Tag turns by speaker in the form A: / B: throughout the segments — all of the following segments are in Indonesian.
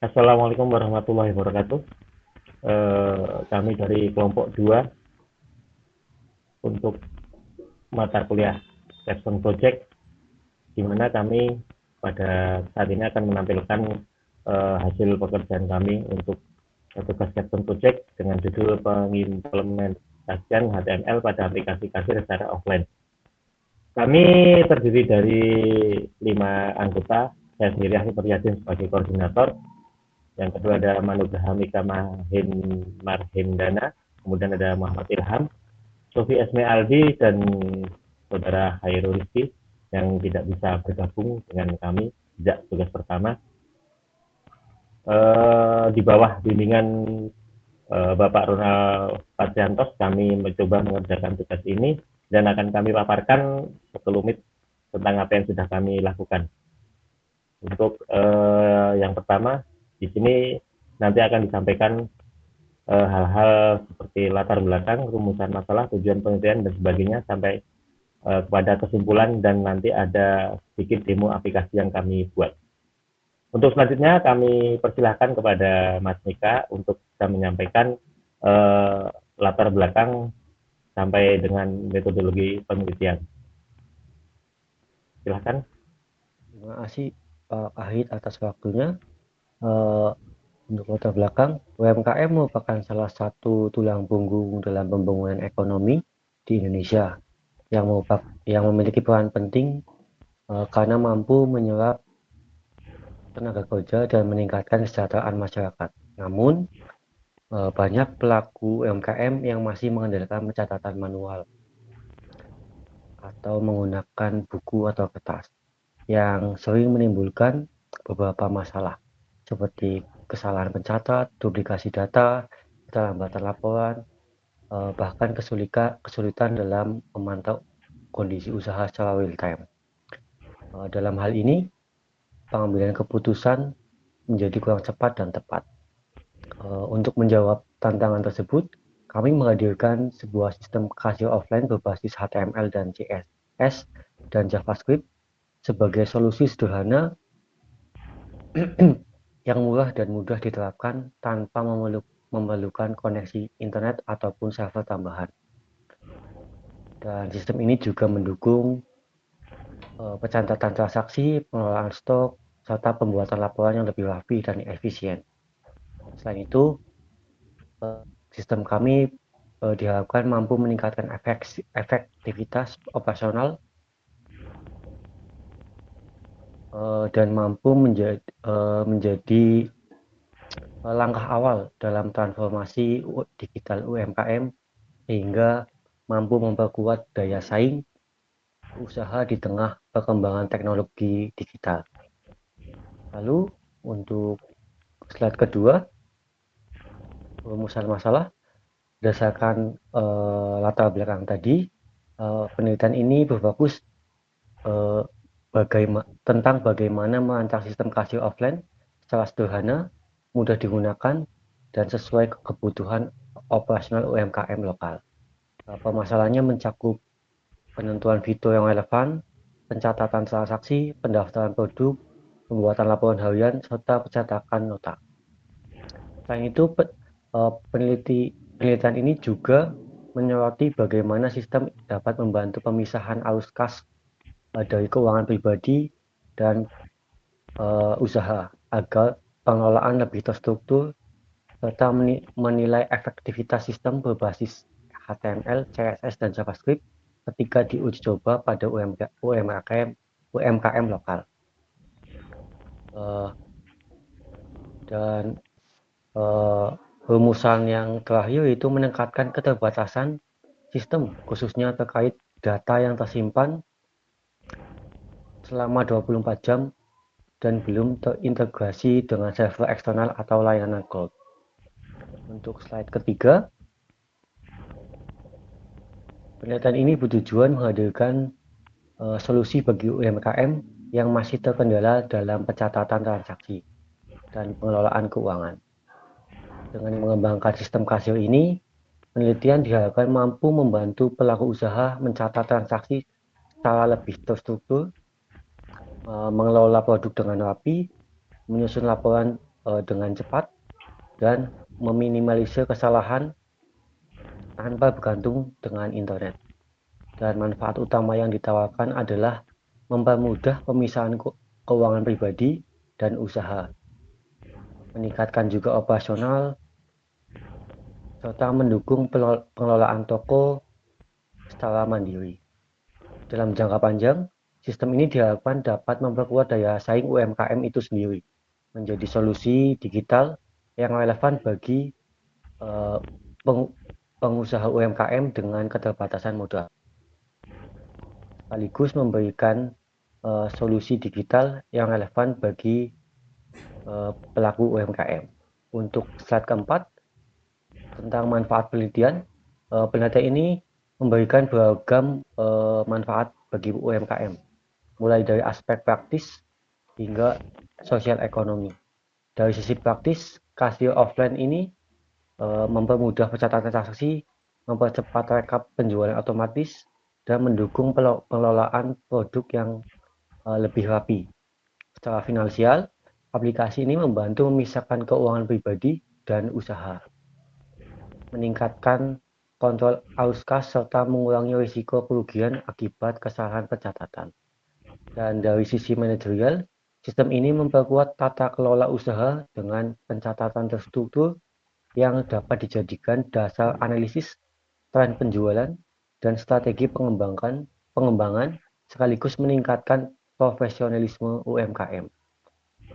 A: Assalamualaikum warahmatullahi wabarakatuh. Kami dari kelompok 2 untuk mata kuliah Capstone Project, di mana kami pada saat ini akan menampilkan hasil pekerjaan kami untuk tugas Capstone Project dengan judul pengimplementasian HTML pada aplikasi kasir secara offline. Kami terdiri dari 5 anggota. Saya sendiri Ahli Prihatin sebagai koordinator. Yang kedua ada Manugraha Mika Marhendana, kemudian ada Muhammad Ilham, Sofi Esme Aldi, dan saudara Hairul Rizki yang tidak bisa bergabung dengan kami sejak tugas pertama. Di bawah bimbingan Bapak Ronald Patriantos, kami mencoba mengerjakan tugas ini dan akan kami paparkan sekelumit tentang apa yang sudah kami lakukan. Untuk yang pertama, di sini nanti akan disampaikan hal-hal seperti latar belakang, rumusan masalah, tujuan penelitian, dan sebagainya, sampai kepada kesimpulan, dan nanti ada sedikit demo aplikasi yang kami buat. Untuk selanjutnya, kami persilahkan kepada Mas Mika untuk bisa menyampaikan eh, latar belakang sampai dengan metodologi penelitian. Silahkan.
B: Terima kasih Pak Kahit atas waktunya. Eh, untuk latar belakang, UMKM merupakan salah satu tulang punggung dalam pembangunan ekonomi di Indonesia yang memiliki peran penting karena mampu menyerap tenaga kerja dan meningkatkan kesejahteraan masyarakat. Namun, banyak pelaku UMKM yang masih mengandalkan pencatatan manual atau menggunakan buku atau kertas, yang sering menimbulkan beberapa masalah seperti kesalahan pencatat, duplikasi data, keterlambatan laporan, bahkan kesulitan dalam memantau kondisi usaha secara real time. Dalam hal ini, pengambilan keputusan menjadi kurang cepat dan tepat. Untuk menjawab tantangan tersebut, kami menghadirkan sebuah sistem kasir offline berbasis HTML dan CSS dan JavaScript sebagai solusi sederhana yang murah dan mudah diterapkan tanpa memerlukan koneksi internet ataupun server tambahan. Dan sistem ini juga mendukung pencatatan transaksi, pengelolaan stok, serta pembuatan laporan yang lebih rapi dan efisien. Selain itu, sistem kami diharapkan mampu meningkatkan efektivitas operasional dan mampu menjadi langkah awal dalam transformasi digital UMKM sehingga mampu memperkuat daya saing usaha di tengah perkembangan teknologi digital. Lalu untuk slide kedua, rumusan masalah berdasarkan latar belakang tadi, penelitian ini berfokus uh, tentang bagaimana merancang sistem kasir offline secara sederhana, mudah digunakan, dan sesuai kebutuhan operasional UMKM lokal. Permasalahannya mencakup penentuan fitur yang relevan, pencatatan transaksi, pendaftaran produk, pembuatan laporan harian, serta pencetakan nota. Selain itu, penelitian ini juga menyoroti bagaimana sistem dapat membantu pemisahan arus kas dari keuangan pribadi dan usaha agar pengelolaan lebih terstruktur serta menilai efektivitas sistem berbasis HTML, CSS, dan JavaScript ketika diuji coba pada UMKM lokal. Dan rumusan yang terakhir itu meningkatkan keterbatasan sistem, khususnya terkait data yang tersimpan selama 24 jam dan belum terintegrasi dengan server eksternal atau layanan cloud. Untuk slide ketiga, penelitian ini bertujuan menghadirkan solusi bagi UMKM yang masih terkendala dalam pencatatan transaksi dan pengelolaan keuangan. Dengan mengembangkan sistem kasir ini, penelitian diharapkan mampu membantu pelaku usaha mencatat transaksi secara lebih terstruktur, mengelola produk dengan rapi, menyusun laporan dengan cepat dan meminimalisir kesalahan tanpa bergantung dengan internet. Dan manfaat utama yang ditawarkan adalah mempermudah pemisahan keuangan pribadi dan usaha, meningkatkan juga operasional, serta mendukung pengelolaan toko secara mandiri. Dalam jangka panjang, sistem ini diharapkan dapat memperkuat daya saing UMKM itu sendiri, menjadi solusi digital yang relevan bagi eh, pengusaha UMKM dengan keterbatasan modal, sekaligus memberikan solusi digital yang relevan bagi pelaku UMKM. Untuk slide keempat, tentang manfaat penelitian, penelitian ini memberikan beragam manfaat bagi UMKM, mulai dari aspek praktis hingga sosial ekonomi. Dari sisi praktis, kasir offline ini mempermudah pencatatan transaksi, mempercepat rekap penjualan otomatis, dan mendukung pengelolaan produk yang lebih rapi. Secara finansial, aplikasi ini membantu memisahkan keuangan pribadi dan usaha, meningkatkan kontrol arus kas, serta mengurangi risiko kerugian akibat kesalahan pencatatan. Dan dari sisi manajerial, sistem ini memperkuat tata kelola usaha dengan pencatatan terstruktur yang dapat dijadikan dasar analisis tren penjualan dan strategi pengembangan sekaligus meningkatkan profesionalisme UMKM.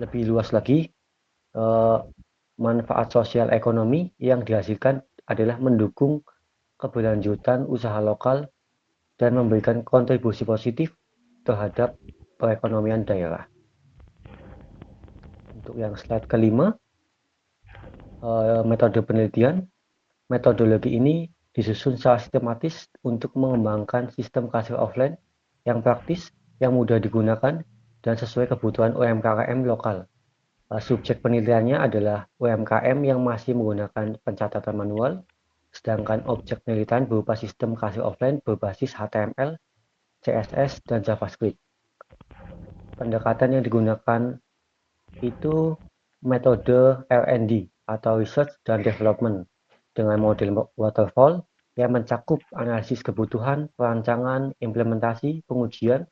B: Lebih luas lagi, manfaat sosial ekonomi yang dihasilkan adalah mendukung keberlanjutan usaha lokal dan memberikan kontribusi positif terhadap perekonomian daerah. Untuk yang slide kelima, metode penelitian. Metodologi ini disusun secara sistematis untuk mengembangkan sistem kasir offline yang praktis, yang mudah digunakan, dan sesuai kebutuhan UMKM lokal. Subjek penelitiannya adalah UMKM yang masih menggunakan pencatatan manual, sedangkan objek penelitian berupa sistem kasir offline berbasis HTML, CSS, dan JavaScript. Pendekatan yang digunakan itu metode R&D atau Research dan Development dengan model waterfall yang mencakup analisis kebutuhan, perancangan, implementasi, pengujian,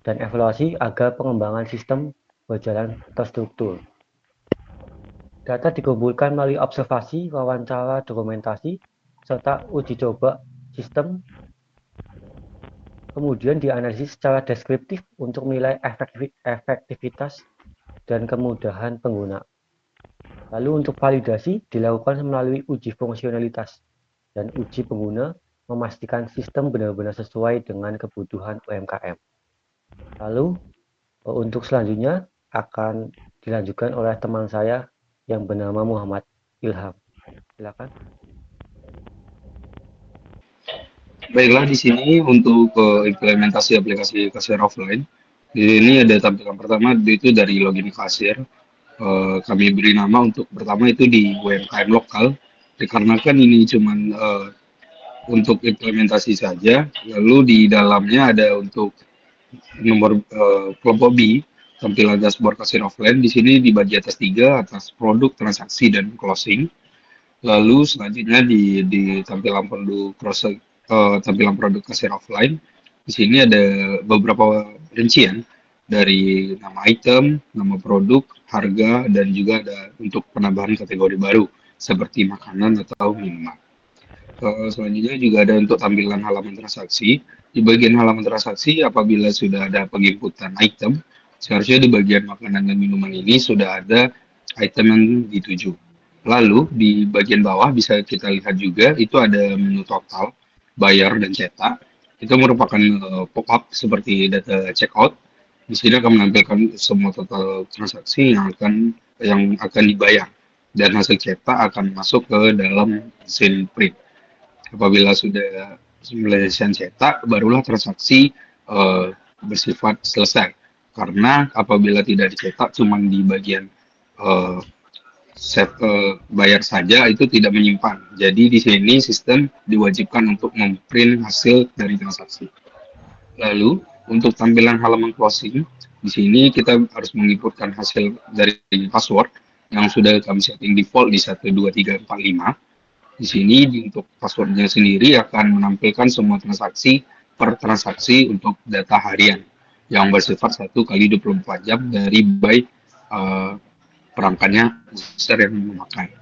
B: dan evaluasi agar pengembangan sistem berjalan terstruktur. Data dikumpulkan melalui observasi, wawancara, dokumentasi, serta uji coba sistem, kemudian dianalisis secara deskriptif untuk menilai efektivitas dan kemudahan pengguna. Lalu untuk validasi dilakukan melalui uji fungsionalitas dan uji pengguna memastikan sistem benar-benar sesuai dengan kebutuhan UMKM. Lalu untuk selanjutnya akan dilanjutkan oleh teman saya yang bernama Muhammad Ilham. Silakan.
C: Baiklah, di sini untuk implementasi aplikasi kasir offline. Di sini ada tampilan pertama itu dari login kasir. Kami beri nama untuk pertama itu di UMKM lokal, dikarenakan ini cuman untuk implementasi saja. Lalu di dalamnya ada untuk nomor kelompok B, tampilan dashboard kasir offline. Di sini dibagi atas tiga, atas produk, transaksi, dan closing. Lalu selanjutnya di tampilan produk tampilan produk kasir offline. Di sini ada beberapa rincian dari nama item, nama produk, harga, dan juga ada untuk penambahan kategori baru seperti makanan atau minuman. Selanjutnya juga ada untuk tampilan halaman transaksi. Di bagian halaman transaksi, apabila sudah ada penginputan item, seharusnya di bagian makanan dan minuman ini sudah ada item yang dituju. Lalu di bagian bawah bisa kita lihat juga itu ada menu total, bayar dan cetak. Itu merupakan pop-up seperti data checkout. Di sini akan menampilkan semua total transaksi yang akan dibayar dan hasil cetak akan masuk ke dalam mesin print. Apabila sudah penyelesaian cetak, barulah transaksi bersifat selesai. Karena apabila tidak dicetak, cuma di bagian bayar saja itu tidak menyimpan. Jadi di sini sistem diwajibkan untuk memprint hasil dari transaksi. Lalu untuk tampilan halaman closing, di sini kita harus menginputkan hasil dari password. yang sudah kami setting default di 12345. Di sini untuk passwordnya sendiri akan menampilkan semua transaksi per transaksi untuk data harian yang bersifat 1 kali 24 jam dari by perangkatnya user yang memakai.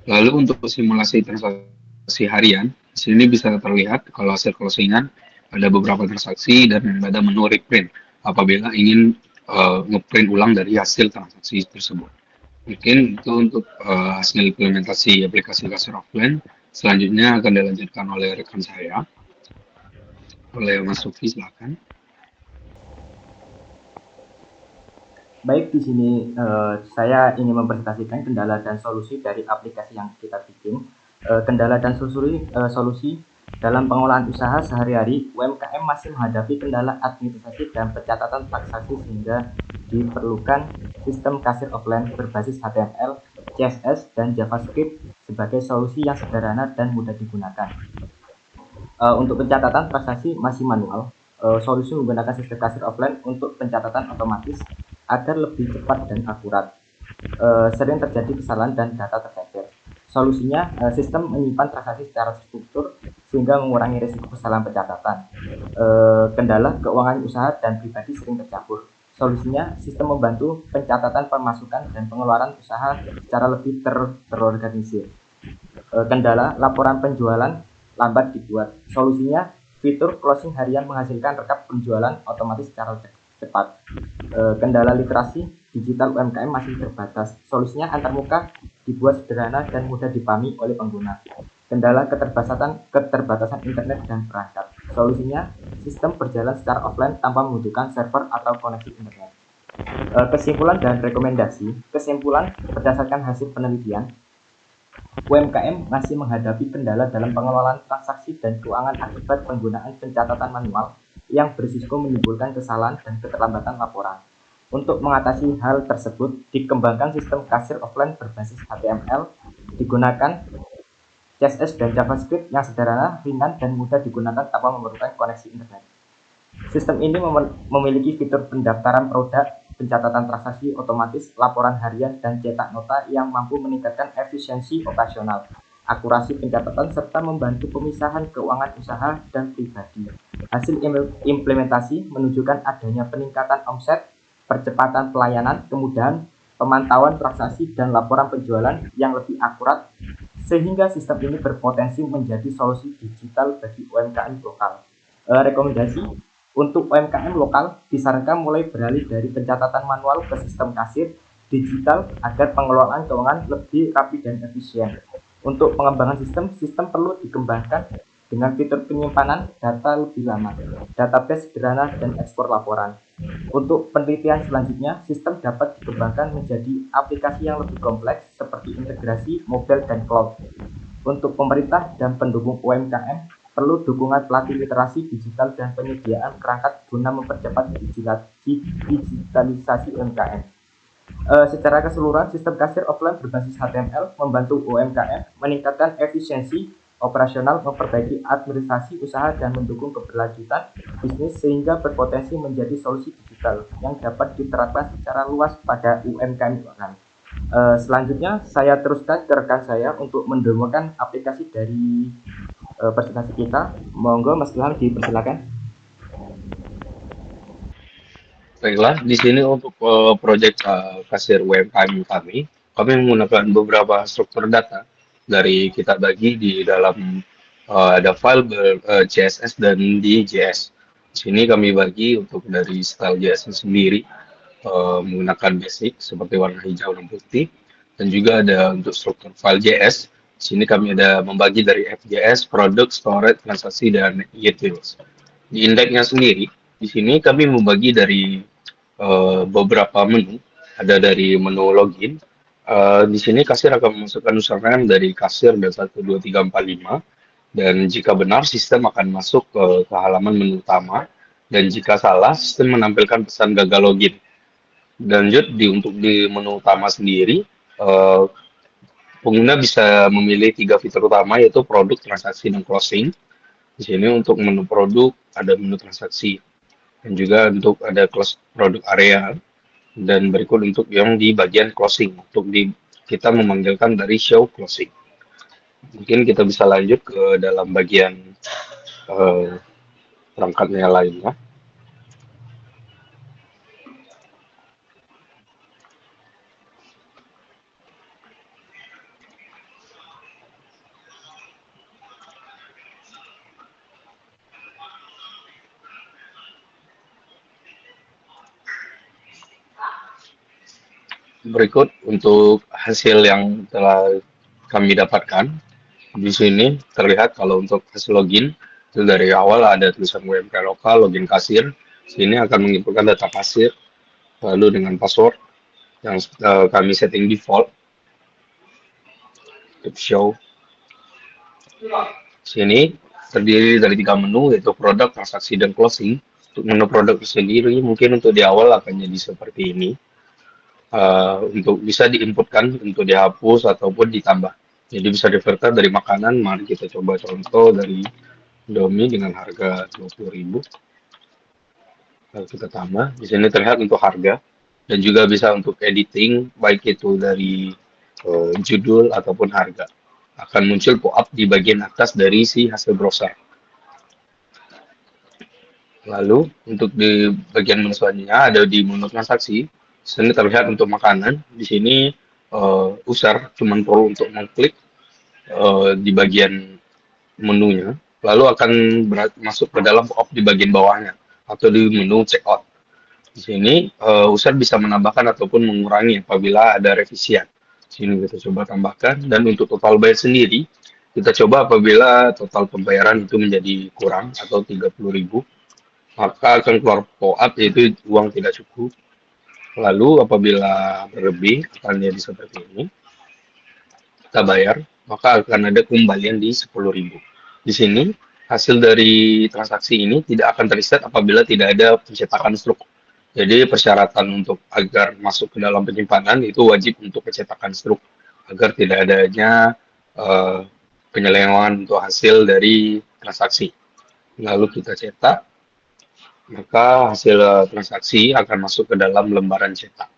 C: Lalu untuk simulasi transaksi harian, di sini bisa terlihat kalau hasil closingan ada beberapa transaksi dan ada menu reprint apabila ingin ngeprint ulang dari hasil transaksi tersebut. Mungkin itu untuk hasil implementasi aplikasi kasir offline. Selanjutnya akan dilanjutkan oleh rekan saya, oleh Mas Sufi, silakan.
D: Baik, di sini saya ingin mempresentasikan kendala dan solusi dari aplikasi yang kita bikin. Kendala dan solusi dalam pengolahan usaha sehari-hari, UMKM masih menghadapi kendala administrasi dan pencatatan transaksi sehingga diperlukan sistem kasir offline berbasis HTML, CSS, dan JavaScript sebagai solusi yang sederhana dan mudah digunakan. Untuk pencatatan transaksi masih manual. Solusi menggunakan sistem kasir offline untuk pencatatan otomatis agar lebih cepat dan akurat. Sering terjadi kesalahan dan data tercecer. Solusinya, sistem menyimpan transaksi secara struktur sehingga mengurangi risiko kesalahan pencatatan. Kendala keuangan usaha dan pribadi sering tercampur. Solusinya, sistem membantu pencatatan pemasukan dan pengeluaran usaha secara lebih terorganisir. Kendala laporan penjualan lambat dibuat. Solusinya, fitur closing harian menghasilkan rekap penjualan otomatis secara cepat. Kendala literasi digital UMKM masih terbatas. Solusinya antarmuka dibuat sederhana dan mudah dipahami oleh pengguna. Kendala keterbatasan internet dan perangkat. Solusinya, sistem berjalan secara offline tanpa membutuhkan server atau koneksi internet. Kesimpulan dan rekomendasi. Kesimpulan berdasarkan hasil penelitian, UMKM masih menghadapi kendala dalam pengelolaan transaksi dan keuangan akibat penggunaan pencatatan manual yang berisiko menimbulkan kesalahan dan keterlambatan laporan. Untuk mengatasi hal tersebut, dikembangkan sistem kasir offline berbasis HTML, digunakan CSS dan JavaScript yang sederhana, ringan, dan mudah digunakan tanpa memerlukan koneksi internet. Sistem ini memiliki fitur pendaftaran produk, pencatatan transaksi otomatis, laporan harian, dan cetak nota yang mampu meningkatkan efisiensi operasional, akurasi pencatatan, serta membantu pemisahan keuangan usaha dan pribadi. Hasil implementasi menunjukkan adanya peningkatan omset, percepatan pelayanan, kemudahan pemantauan transaksi, dan laporan penjualan yang lebih akurat, sehingga sistem ini berpotensi menjadi solusi digital bagi UMKM lokal. Rekomendasi untuk UMKM lokal disarankan mulai beralih dari pencatatan manual ke sistem kasir digital agar pengelolaan keuangan lebih rapi dan efisien. Untuk pengembangan sistem perlu dikembangkan dengan fitur penyimpanan data lebih lama, database sederhana, dan ekspor laporan. Untuk penelitian selanjutnya, sistem dapat dikembangkan menjadi aplikasi yang lebih kompleks seperti integrasi mobile dan cloud. Untuk pemerintah dan pendukung UMKM, perlu dukungan pelatih literasi digital dan penyediaan perangkat guna mempercepat digitalisasi UMKM. Secara keseluruhan, sistem kasir offline berbasis HTML membantu UMKM meningkatkan efisiensi operasional, memperbaiki administrasi usaha, dan mendukung keberlanjutan bisnis sehingga berpotensi menjadi solusi digital yang dapat diterapkan secara luas pada UMKM lokal. Selanjutnya, saya teruskan ke rekan saya untuk mendemokan aplikasi dari presentasi kita. Monggo Mas Ilham, dipersilakan.
C: Baiklah, di sini untuk proyek kasir UMKM kami menggunakan beberapa struktur data dari kita bagi di dalam ada file CSS dan di JS. Di sini kami bagi untuk dari style JS sendiri menggunakan basic seperti warna hijau dan putih, dan juga ada untuk struktur file JS. Di sini kami ada membagi dari FJS, product, storage, transaksi, dan utils. Di indeksnya sendiri, di sini kami membagi dari beberapa menu. Ada dari menu login. Di sini kasir akan memasukkan username dari kasir dan 12345, dan jika benar sistem akan masuk ke halaman menu utama, dan jika salah sistem menampilkan pesan gagal login. Lanjut untuk di menu utama sendiri, pengguna bisa memilih 3 fitur utama, yaitu produk, transaksi, dan closing. Di sini untuk menu produk ada menu transaksi, dan juga untuk ada close produk area, dan berikut untuk yang di bagian closing. Untuk di kita memanggilkan dari show closing. Mungkin kita bisa lanjut ke dalam bagian perangkatnya lainnya. Berikut untuk hasil yang telah kami dapatkan. Di sini terlihat kalau untuk hasil login, itu dari awal ada tulisan UMK lokal, login kasir. Sini akan menginputkan data kasir, lalu dengan password yang kami setting default. Show. Sini terdiri dari 3 menu, yaitu produk, transaksi, dan closing. Untuk menu produk sendiri, mungkin untuk di awal akan jadi seperti ini. Untuk bisa diinputkan untuk dihapus ataupun ditambah. Jadi bisa difilter dari makanan. Mari kita coba contoh dari Indomie dengan harga 20.000. Lalu kita tambah. Di sini terlihat untuk harga dan juga bisa untuk editing baik itu dari judul ataupun harga. Akan muncul pop-up di bagian atas dari si hasil browser. Lalu untuk di bagian menu selanjutnya ada di menu transaksi. Di sini terlihat untuk makanan. Di sini user cuma perlu untuk mengklik di bagian menunya, lalu akan masuk ke dalam pop-up di bagian bawahnya atau di menu checkout. Di sini user bisa menambahkan ataupun mengurangi apabila ada revisian. Di sini kita coba tambahkan, dan untuk total bayar sendiri kita coba apabila total pembayaran itu menjadi kurang atau 30.000, maka akan keluar pop-up yaitu uang tidak cukup. Lalu apabila berlebih akan jadi seperti ini. Kita bayar, maka akan ada kembalian di 10.000. Di sini hasil dari transaksi ini tidak akan terreset apabila tidak ada pencetakan struk. Jadi persyaratan untuk agar masuk ke dalam penyimpanan itu wajib untuk pencetakan struk agar tidak adanya penyelewengan untuk hasil dari transaksi. Lalu kita cetak, maka hasil transaksi akan masuk ke dalam lembaran cetak.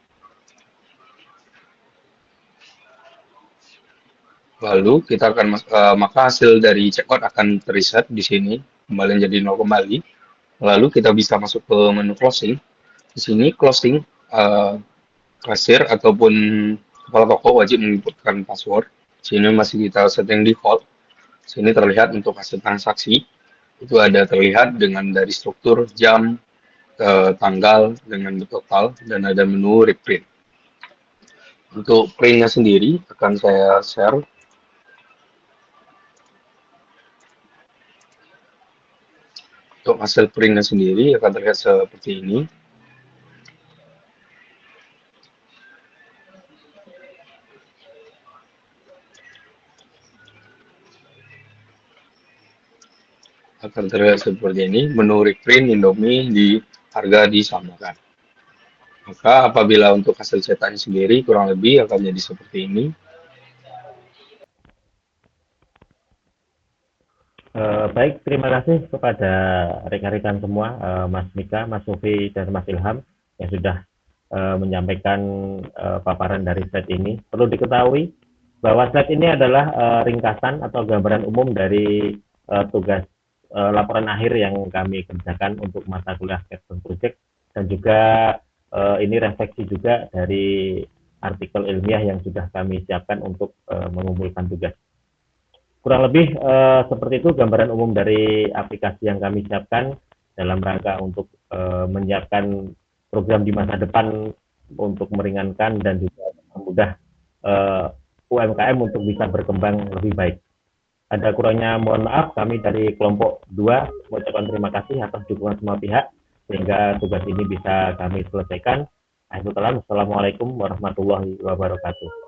C: Lalu kita akan maka hasil dari checkout akan terreset di sini kembali jadi 0 kembali. Lalu kita bisa masuk ke menu closing. Di sini closing kasir ataupun kepala toko wajib menginputkan password. Di sini masih kita setting default. Di sini terlihat untuk hasil transaksi itu ada terlihat dengan dari struktur jam, tanggal dengan total, dan ada menu reprint. Untuk printnya sendiri akan saya share. Untuk hasil printnya sendiri akan terlihat seperti ini. Akan terlihat seperti ini, menu reprint Indomie di harga disamakan. Maka apabila untuk hasil cetaknya sendiri kurang lebih akan jadi seperti ini.
A: Baik, terima kasih kepada rekan-rekan semua, Mas Mika, Mas Sufi, dan Mas Ilham yang sudah menyampaikan paparan dari slide ini. Perlu diketahui bahwa slide ini adalah ringkasan atau gambaran umum dari tugas laporan akhir yang kami kerjakan untuk mata kuliah Capstone Project, dan juga ini refleksi juga dari artikel ilmiah yang sudah kami siapkan untuk mengumpulkan tugas. Kurang lebih seperti itu gambaran umum dari aplikasi yang kami siapkan dalam rangka untuk menyiapkan program di masa depan untuk meringankan dan juga memudah UMKM untuk bisa berkembang lebih baik. Ada kurangnya mohon maaf, kami dari kelompok 2 mengucapkan terima kasih atas dukungan semua pihak sehingga tugas ini bisa kami selesaikan. Assalamualaikum warahmatullahi wabarakatuh.